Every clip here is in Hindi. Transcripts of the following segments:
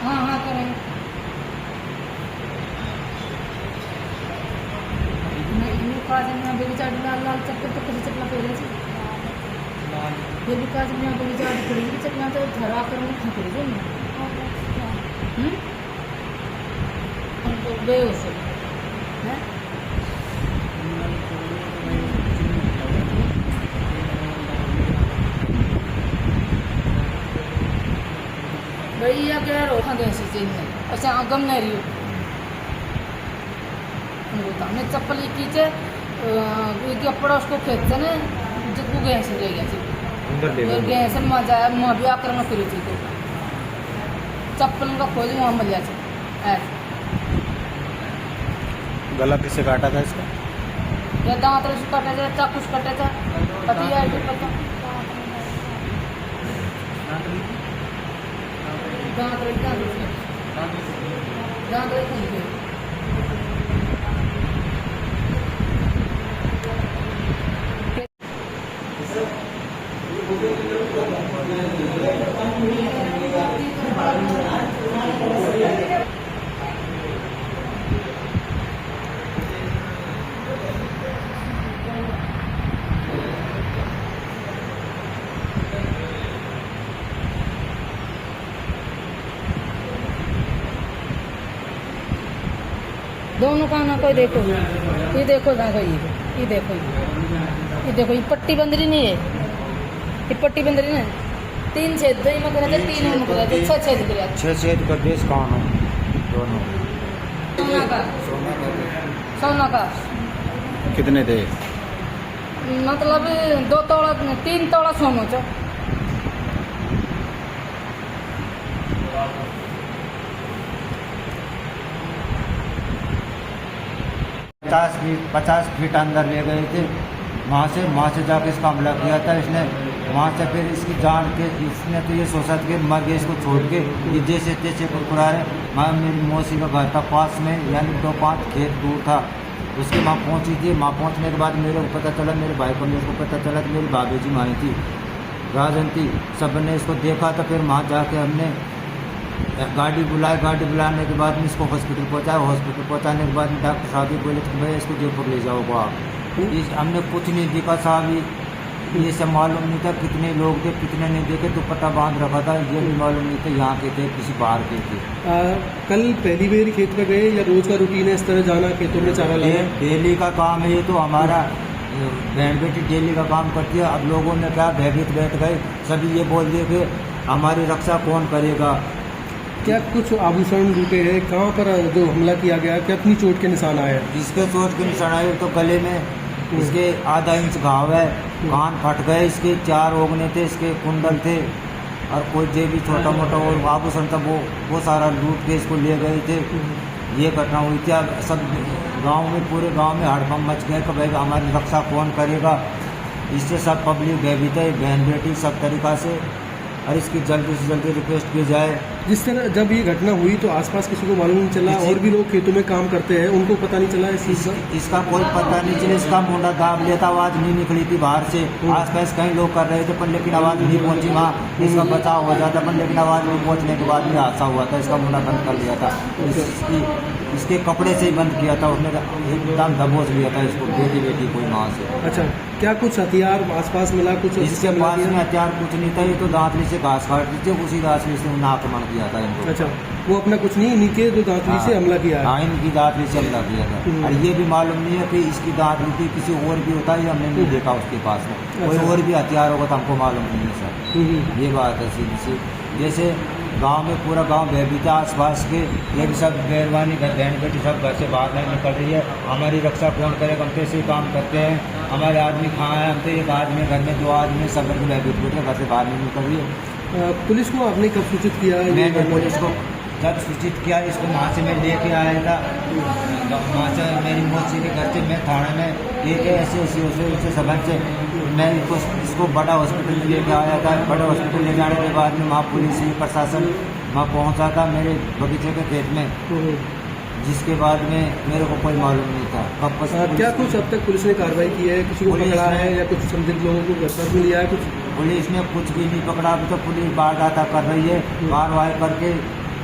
हाँ करें काज में बेचार लाल लाल चप्पल तो कभी चपला पहले से ये भी काज में बेचार खड़ी चपला तो धरा कर में खा पड़ी ना हमको बेहोश है भैया क्या रोका गए ऐसी चीज में अच्छा गम नहीं रही हमने चप्पल कीचे कपड़ा उसको खेतते ने जिसको गैस ले गया थी गैस मजा मैं भी आक्रमण करी थी तो चप्पल का खोज वहाँ मिल जाती ऐसे गला किससे काटा था इसका या दांत से काटा था चाकू से काटा था पतिया है पता दांत दोनों का ना कोई देखो ये देखो ना कोई ये देखो ये पट्टी बंदरी नहीं है ये पट्टी बंदरी नहीं तीन छेद दो में करे तीन में करे छह छेद करे छह छेद का देश कौन है दोनों सोना का कितने थे मतलब 2 तोड़ा 3 तोड़ा सोनो चो 50 फीट अंदर ले गए थे वहाँ से जाके इसका हमला किया था इसने वहाँ से फिर इसकी जान के इसने तो ये सोचा कि मर गया इसको छोड़ के ये जैसे तैसे कुरकुरा रहे वहाँ मेरी मौसी का घर था पास में यानी 2-5 खेत दूर था उसके वहाँ पहुँची थी वहाँ पहुँचने के बाद मेरे को पता चला मेरे भाई को मेरे को पता चला कि मेरी भाभी जी वहीं थी राजन थी सब ने इसको देखा था फिर वहाँ जाके हमने गाड़ी बुलाने के बाद में इसको हॉस्पिटल पहुँचाने के बाद में डॉक्टर साहब भी बोले कि भैया इसको जयपुर ले जाओ आप हमने कुछ नहीं देखा साहब ये सब मालूम नहीं था कितने लोग थे कितने नहीं देखे दुपट्टा बांध रखा था ये भी मालूम नहीं था यहाँ के थे किसी बाहर के थे। कल पहली बार खेत में गए या रोज का रूटीन है इस तरह जाना खेतों में चारा लाना? डेली का काम है ये तो हमारा बहन बेटी डेली का काम करती है। अब लोगों ने क्या भयभीत बैठ गए सभी ये बोल दिए कि हमारी रक्षा कौन करेगा। क्या कुछ आभूषण लूटे हैं? कहाँ पर जो हमला किया गया क्या अपनी चोट के निशान आए? इसके चोट के निशान आए तो गले में इसके आधा इंच घाव है कान फट गए इसके 4 ओगने थे इसके कुंडल थे और कोई जो भी छोटा मोटा और आभूषण था वो सारा लूट के इसको ले गए थे। ये घटना हुई थी। सब गांव में पूरे गांव में हड़कंप मच गए कि भाई हमारी रक्षा कौन करेगा। इससे सब पब्लिक भयभीत है बहन बेटी सब तरीक़ा से और इसकी जल्दी से जल्दी रिक्वेस्ट की जाए। जिस तरह जब ये घटना हुई तो आसपास किसी को मालूम नहीं चला और भी लोग खेतों में काम करते हैं उनको पता नहीं चला इसका कोई पता नहीं चला। इसका मुंडा दाब लिया था आवाज़ नहीं निकली थी बाहर से। आसपास कई लोग कर रहे थे पर लेकिन आवाज़ नहीं पहुंची वहाँ इसका बचाव हो जाता पर लेकिन आवाज़ नहीं पहुंचने के बाद में हादसा हुआ था। इसका मुंडा बंद कर लिया था इसके कपड़े से ही बंद किया था उसने एकदम दबोच लिया था इसको बेटी कोई वहाँ से। अच्छा क्या कुछ हथियार आसपास मिला? कुछ इसके पास में हथियार कुछ नहीं था। ये तो दांतली से घास काट दी थी उसी दांतली से उन्हें आक्रमण किया था इनको। अच्छा वो अपना कुछ नहीं इनके जो दांतली से हमला किया है? हाँ इनकी दांतली से हमला किया था और ये भी मालूम नहीं है कि इसकी दांतली थी किसी और भी होता है ये हमने नहीं देखा उसके पास में। कोई और भी हथियार होगा तो हमको मालूम नहीं है सर। ये बात है सीधी सी। जैसे गांव में पूरा गांव भयभीत है आसपास के ये भी सब मेहरबानी बहन बेटी सब घर से बाहर नहीं निकल रही है। हमारी रक्षा कौन करेगा। हम तो ऐसे ही काम करते हैं हमारे आदमी कहाँ हैं। हम तो एक आदमी घर में 2 आदमी सब घर में भयभीत होते हैं घर से बाहर नहीं निकल रही है। पुलिस को आपने कब सूचित किया? मैंने पुलिस को जब सूचित किया इसको वहाँ से मैं लेके आया था, वहाँ से मेरी मौसी के घर से मैं थाने में लेके ऐसे उसे संबंध से मैं इसको बड़ा हॉस्पिटल में लेके आया था। बड़ा हॉस्पिटल ले जाने के बाद में वहाँ पुलिस प्रशासन वहाँ पहुँचा था मेरे बगीचे के खेत में, जिसके बाद में मेरे को कोई मालूम नहीं था कब क्या कुछ अब तक पुलिस ने कार्रवाई की है, किसी को पकड़ा है या कुछ संदिग्ध लोगों को गिरफ्तार भी लिया है? कुछ पुलिस ने कुछ भी नहीं पकड़ा। अभी तो पुलिस वारदात कर रही है, कार्रवाई करके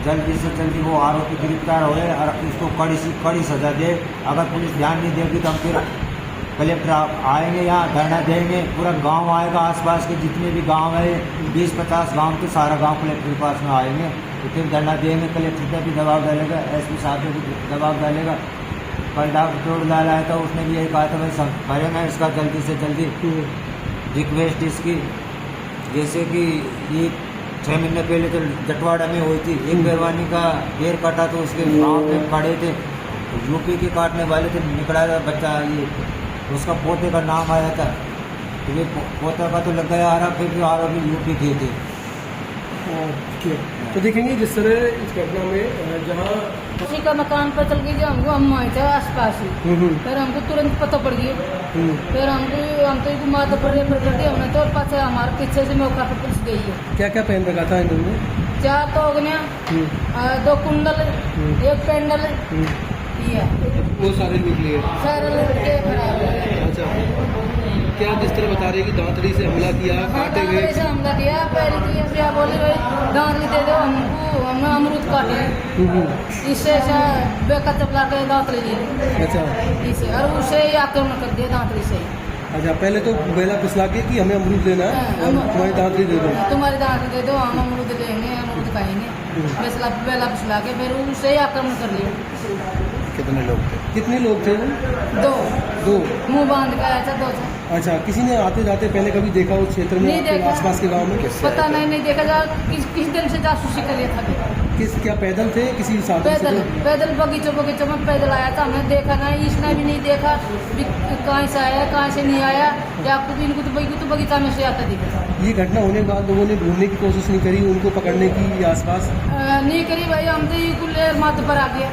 जल्दी से जल्दी वो आरोपी गिरफ्तार हो और इसको कड़ी से कड़ी सजा दे। अगर पुलिस ध्यान नहीं देगी तो हम फिर कलेक्टर आएंगे, यहाँ धरना देंगे, पूरा गांव आएगा, आसपास के जितने भी गांव है 20-50 गांव के सारा गांव कलेक्टर के पास में आएंगे, तो फिर धरना देंगे। कलेक्टर पे भी दबाव डालेगा, एसपी साहब पे भी दबाव डालेगा। कल डॉक्टर डाला है तो उसने भी यही कहा था भाई करेंगे इसका जल्दी से जल्दी रिक्वेस्ट इसकी। जैसे कि ये 6 महीने पहले तो जटवाड़ा में हुई थी, एक बेरवानी का पैर काटा तो उसके गाँव में खड़े थे, यूपी के काटने वाले थे, निकला था बच्चा, ये उसका पोते का नाम आया था, तो ये पोता का तो लग गया आरोप, फिर भी आरोपी यूपी के थे। तो देखेंगे जिस तरह इस घटना में जहाँ उसी का मकान पर चल गई, जो हमको हम आए थे आसपास ही, फिर हमको तुरंत पता पड़ गया। फिर हम तो माता पर रेफर कर दिया हमने, तो और पास हमारे पीछे से मौका पर पुलिस गई है। क्या क्या पहन रखा था इन्होंने? 4 तोगनिया, 2 कुंडल, 1 पेंडल, ये वो सारे निकले सारे लड़के खराब है। अच्छा, क्या जिस तरह बता रहे कि दांतरी से हमला किया, काटे गए? से हमला किया, पहले की क्या बोली भाई दांतरी दे दो हमको, हमने अमरूद काटे, इससे बेका चपला के दांतरी दी। अच्छा, इसे और उसे ही आक्रमण कर दिया दांतरी से। अच्छा, पहले तो बेला पिसला के कि हमें अमरूद लेना है और तुम्हारी दांतरी दे दो, तुम्हारी दांतरी दे दो, हम अमरूद लेंगे, अमरूद खाएंगे। बेला पिसला के फिर उसे ही आक्रमण कर लिया। कितने लोग थे? 2 मुंह बांध के आया था 2 था। अच्छा, किसी ने आते जाते पहले कभी देखा उस क्षेत्र में, नहीं देखा। आसपास के गांव में? पता नहीं देखा जा किस दिन से जासूसी कर लिया था। क्या पैदल थे किसी साधन से? पैदल बगीचों में पैदल आया था, हमने देखा नहीं, इसने भी नहीं देखा कहाँ से आया कहाँ से नहीं आया। आपको भी इनको तो बगीचा में से आता दिखा। ये घटना होने के बाद लोगों ने ढूंढने की कोशिश नहीं करी, उनको पकड़ने की आसपास नहीं करी भाई, हम तो ये कुल माथे पर आ गया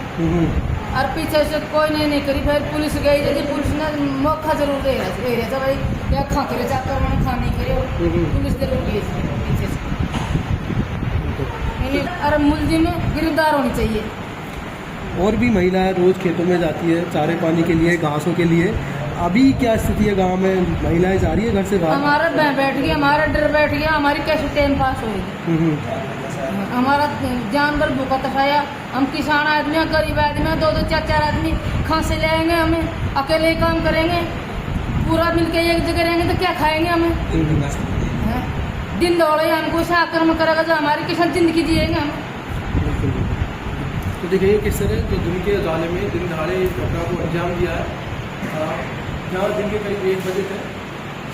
और पीछे से कोई नहीं करी। फिर पुलिस गई, यदि पुलिस ने मौका जरूर दे रहा था भाई, या खा के जाकर उन्होंने खा नहीं करे, पुलिस जरूर गई पीछे से। और मुलजिम गिरफ्तार होनी चाहिए। और भी महिलाएं रोज खेतों में जाती है चारे पानी के लिए, घासों के लिए, अभी क्या स्थिति है गांव में? महिलाएं जा रही है घर से बाहर? हमारा बैठ गया, हमारा डर बैठ गया, हमारी कैसे टाइम पास होगी? हमारा जानवर भूखा तफाया, हम किसान आदमी हैं, गरीब आदमी हैं, 2-2, 4-4 आदमी कहाँ से लाएंगे? हमें अकेले ही काम करेंगे, पूरा मिलके एक जगह रहेंगे तो क्या खाएंगे हमें? दिन दौड़े हमको से आक्रमण करेगा जो हमारी किसान जिंदगी जिएंगे हम। तो देखिए किस तरह जो दिन के उजाले में दिन दहाड़े इस घटना को अंजाम दिया है, जहाँ दिन के करीब 1 बजे तक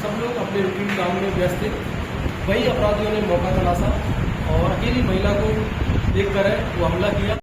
सब लोग अपने रूटीन काम में व्यस्त थे, वही अपराधियों ने मौका तलाशा और अकेली महिला को देख कर वो हमला किया।